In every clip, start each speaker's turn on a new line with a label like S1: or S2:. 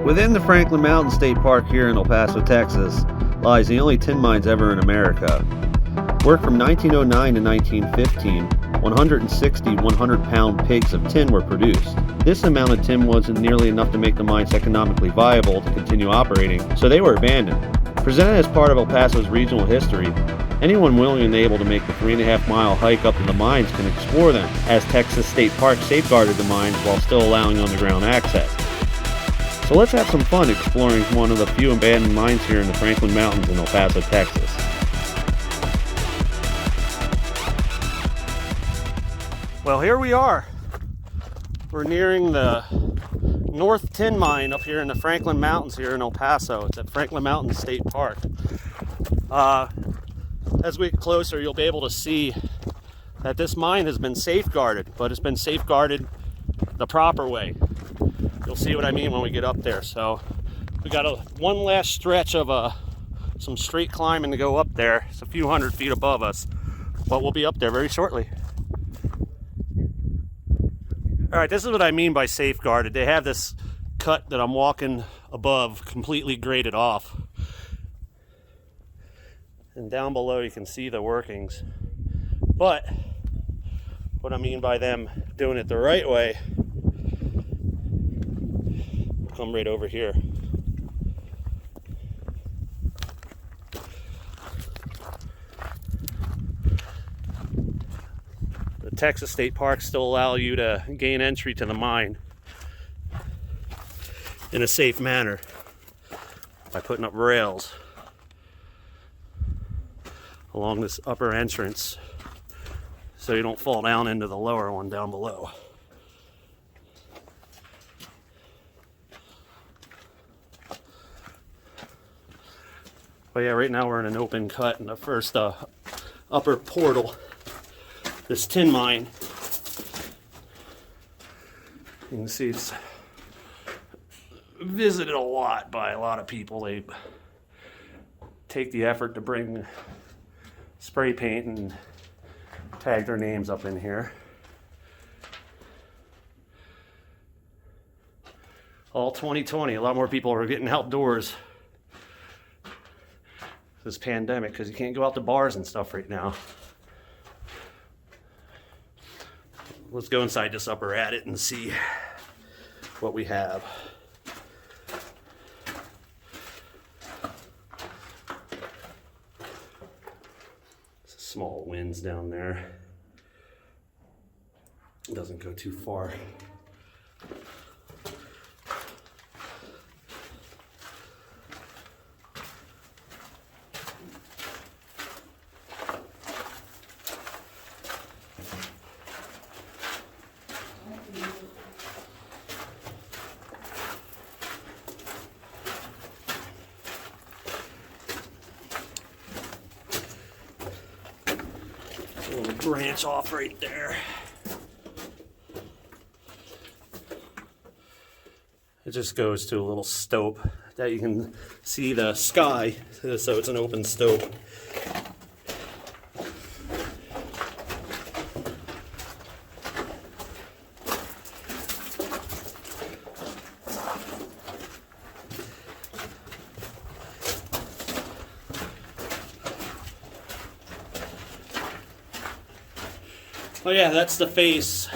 S1: Within the Franklin Mountain State Park here in El Paso, Texas, lies the only tin mines ever in America. Work from 1909 to 1915, 160 100-pound pigs of tin were produced. This amount of tin wasn't nearly enough to make the mines economically viable to continue operating, so they were abandoned. Presented as part of El Paso's regional history, anyone willing and able to make the 3.5-mile hike up to the mines can explore them, as Texas State Park safeguarded the mines while still allowing underground access. So let's have some fun exploring one of the few abandoned mines here in the Franklin Mountains in El Paso, Texas. Well, here we are. We're nearing the North Tin Mine up here in the Franklin Mountains here in El Paso. It's at Franklin Mountain State Park. As we get closer, you'll be able to see that this mine has been safeguarded, but it's been safeguarded the proper way. You'll see what I mean when we get up there. So we got one last stretch of some straight climbing to go up there. It's a few hundred feet above us, but we'll be up there very shortly. All right, this is what I mean by safeguarded. They have this cut that I'm walking above completely graded off. And down below you can see the workings. But what I mean by them doing it the right way, come right over here. The Texas State Parks still allow you to gain entry to the mine in a safe manner by putting up rails along this upper entrance so you don't fall down into the lower one down below. But yeah, right now we're in an open cut in the first upper portal. This tin mine. You can see it's visited a lot by a lot of people. They take the effort to bring spray paint and tag their names up in here. All 2020, a lot more people are getting outdoors this pandemic because you can't go out to bars and stuff right now. Let's go inside this upper attic and see what we have. Small winds down there. It doesn't go too far. Branch off right there. It just goes to a little stope that you can see the sky, so it's an open stope. Oh yeah, that's the face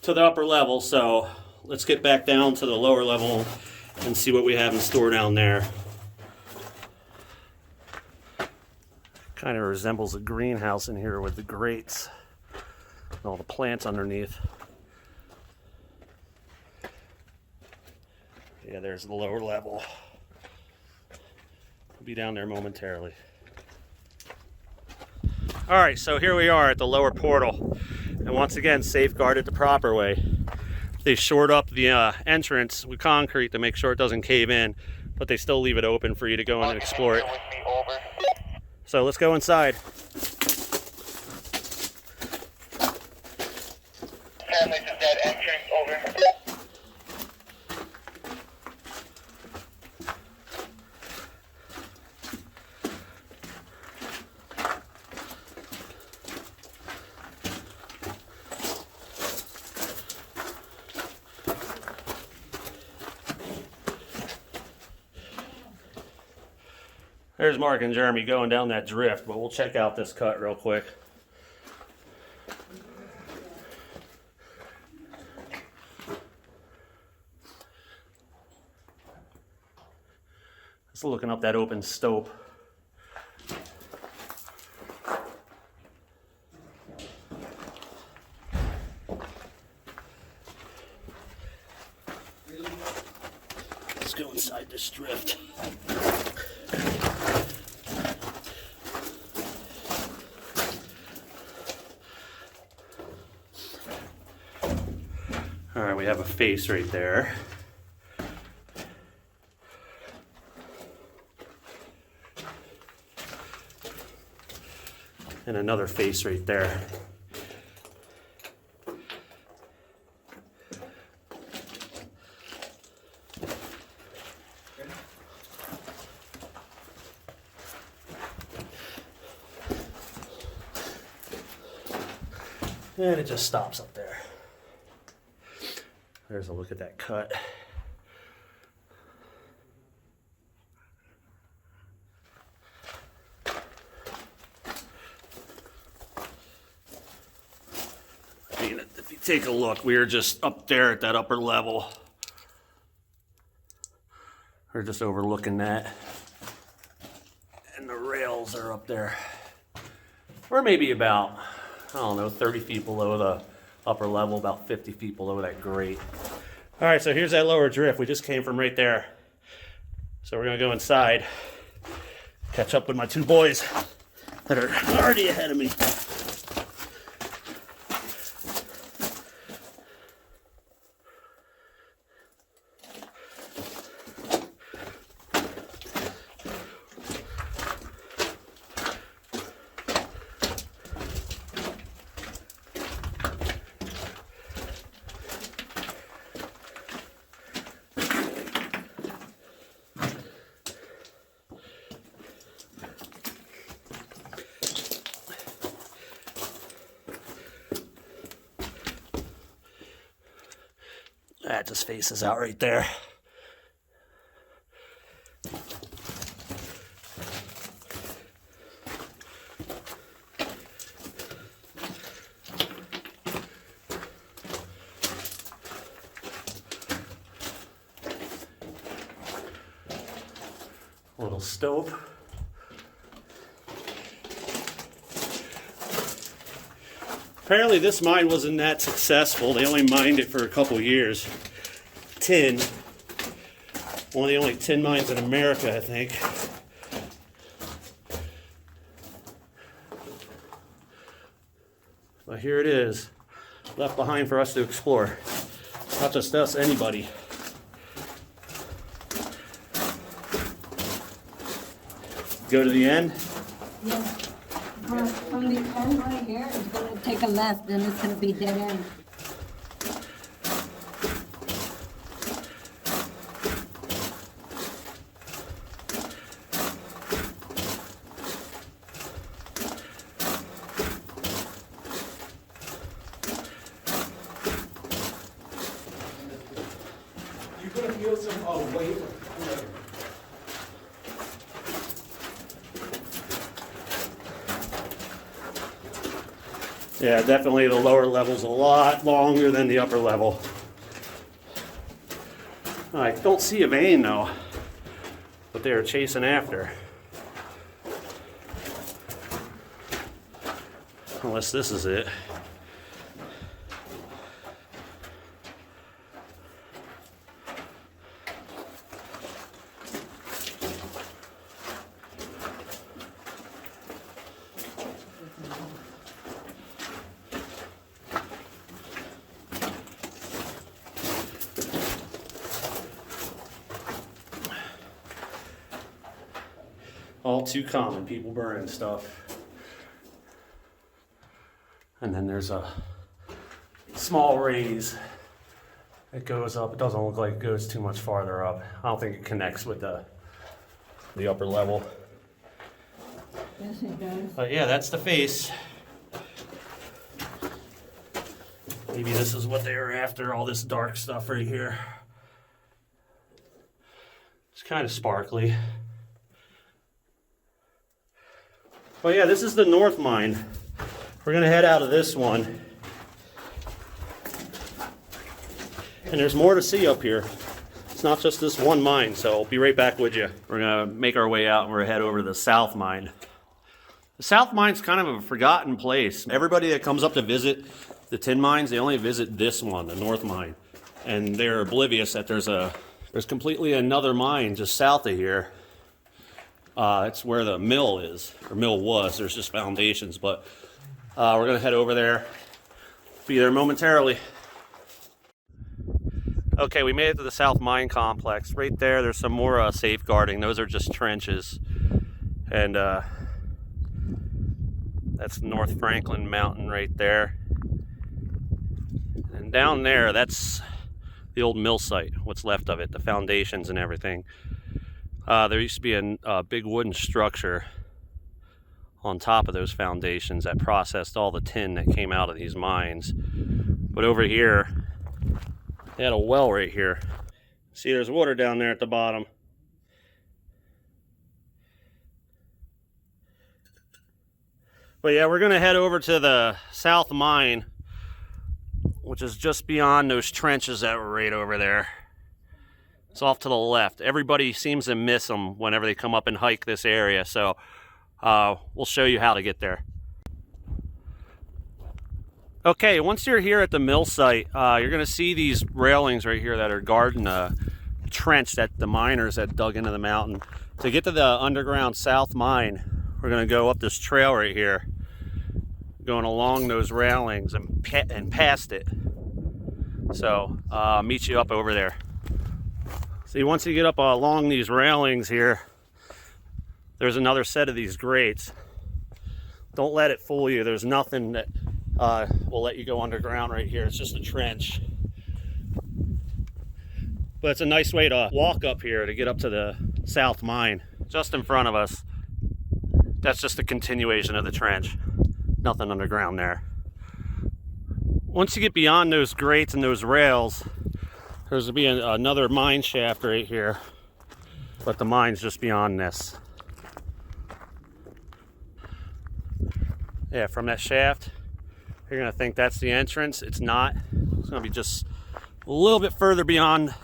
S1: to the upper level, so let's get back down to the lower level and see what we have in store down there. Kind of resembles a greenhouse in here with the grates and all the plants underneath. Yeah, there's the lower level. We'll be down there momentarily. All right, so here we are at the lower portal, and once again safeguarded the proper way. They shored up the entrance with concrete to make sure it doesn't cave in, but they still leave it open for you to go in and explore it. So let's go inside.
S2: This is that entrance, over.
S1: There's Mark and Jeremy going down that drift, but we'll check out this cut real quick. Just looking up that open stope. Let's go inside this drift. All right, we have a face right there. And another face right there. And it just stops up there. There's a look at that cut. I mean, if you take a look, we are just up there at that upper level. We're just overlooking that. And the rails are up there. Or maybe about, I don't know, 30 feet below the upper level, about 50 feet below that grate. All right, so here's that lower drift. We just came from right there. So we're gonna go inside, catch up with my two boys that are already ahead of me. That just faces out right there. A little stope. Apparently this mine wasn't that successful. They only mined it for a couple years. Tin. One of the only tin mines in America, I think. But here it is, left behind for us to explore. Not just us, anybody. Go to the end?
S3: Yeah. From the end right here, it's going to take a left, then it's going to be dead end.
S4: You're going to feel some weight.
S1: Yeah, definitely the lower level's a lot longer than the upper level. I don't see a vein though, but they are chasing after. Unless this is it. All too common, people burning stuff. And then there's a small raise that goes up. It doesn't look like it goes too much farther up. I don't think it connects with the upper level.
S3: Yes, it does.
S1: But yeah, that's the face. Maybe this is what they were after, all this dark stuff right here. It's kind of sparkly. Well, yeah, this is the north mine. We're gonna head out of this one. And there's more to see up here. It's not just this one mine, so I'll be right back with you. We're gonna make our way out and we're gonna head over to the south mine. The south mine's kind of a forgotten place. Everybody that comes up to visit the tin mines, they only visit this one, the north mine. And they're oblivious that there's completely another mine just south of here. It's where the mill is, or mill was. There's just foundations, but we're gonna head over there. Be there momentarily. Okay, we made it to the South Mine Complex. Right there, there's some more safeguarding. Those are just trenches. And that's North Franklin Mountain right there. And down there, that's the old mill site, what's left of it, the foundations and everything. There used to be a big wooden structure on top of those foundations that processed all the tin that came out of these mines. But over here, they had a well right here. See, there's water down there at the bottom. But yeah, we're gonna head over to the south mine, which is just beyond those trenches that were right over there. It's off to the left. Everybody seems to miss them whenever they come up and hike this area, so we'll show you how to get there. Okay, once you're here at the mill site, you're gonna see these railings right here that are guarding a trench that the miners had dug into the mountain. To get to the underground south mine, we're gonna go up this trail right here, going along those railings and past it. So I'll meet you up over there. See, once you get up along these railings here, there's another set of these grates. Don't let it fool you. There's nothing that will let you go underground right here. It's just a trench. But it's a nice way to walk up here to get up to the south mine. Just in front of us, that's just a continuation of the trench. Nothing underground there. Once you get beyond those grates and those rails, there's going to be another mine shaft right here. But the mine's just beyond this. Yeah, from that shaft, you're gonna think that's the entrance. It's not. It's gonna be just a little bit further beyond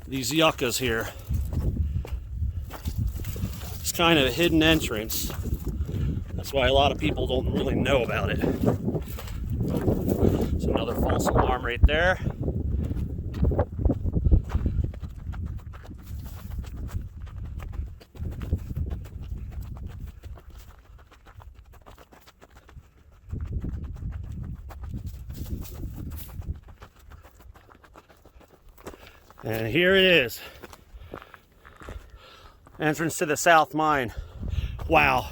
S1: these yuccas here. It's kind of a hidden entrance. That's why a lot of people don't really know about it. There's another false alarm right there. And here it is. Entrance to the south mine. Wow.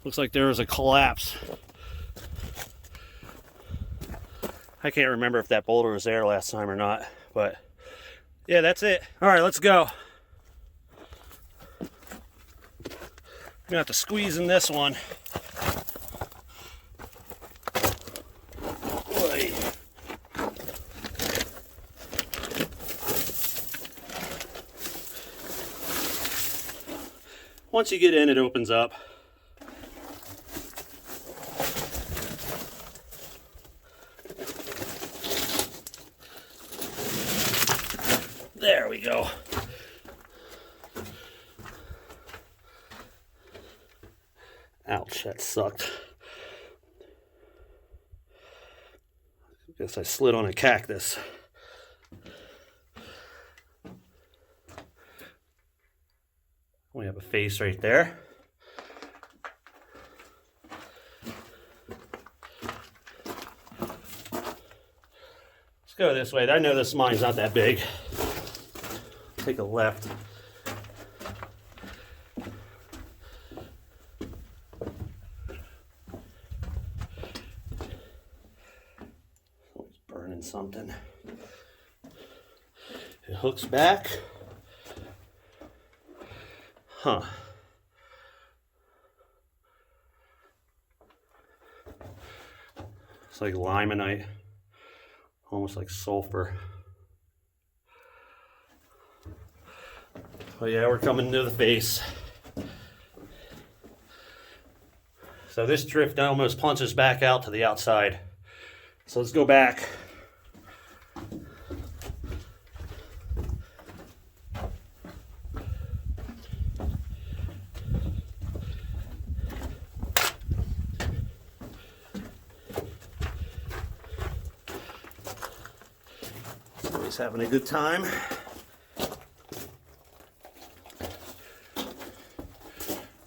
S1: Looks like there was a collapse. I can't remember if that boulder was there last time or not, but yeah, that's it. All right, let's go. I'm gonna have to squeeze in this one. Once you get in, it opens up. There we go. Ouch, that sucked. Guess I slid on a cactus. We have a face right there. Let's go this way. I know this mine's not that big. Take a left. Someone's burning something. It hooks back. Huh. It's like limonite, almost like sulfur. But yeah, we're coming to the face. So this drift almost plunges back out to the outside. So let's go back. Somebody's having a good time.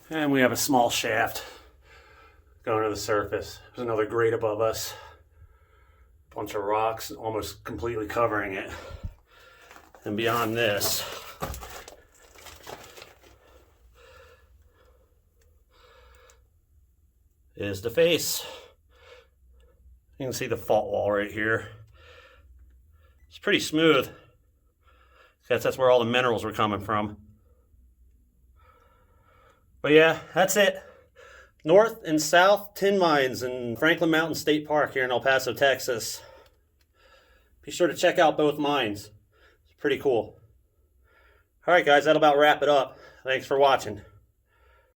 S1: And we have a small shaft going to the surface. There's another grate above us. A bunch of rocks almost completely covering it. And beyond this, is the face. You can see the fault wall right here. It's pretty smooth. That's where all the minerals were coming from. But yeah, that's it. North and south tin mines in Franklin Mountain State Park here in El Paso, Texas. Be sure to check out both mines. It's pretty cool. All right, guys, that'll about wrap it up. Thanks for watching.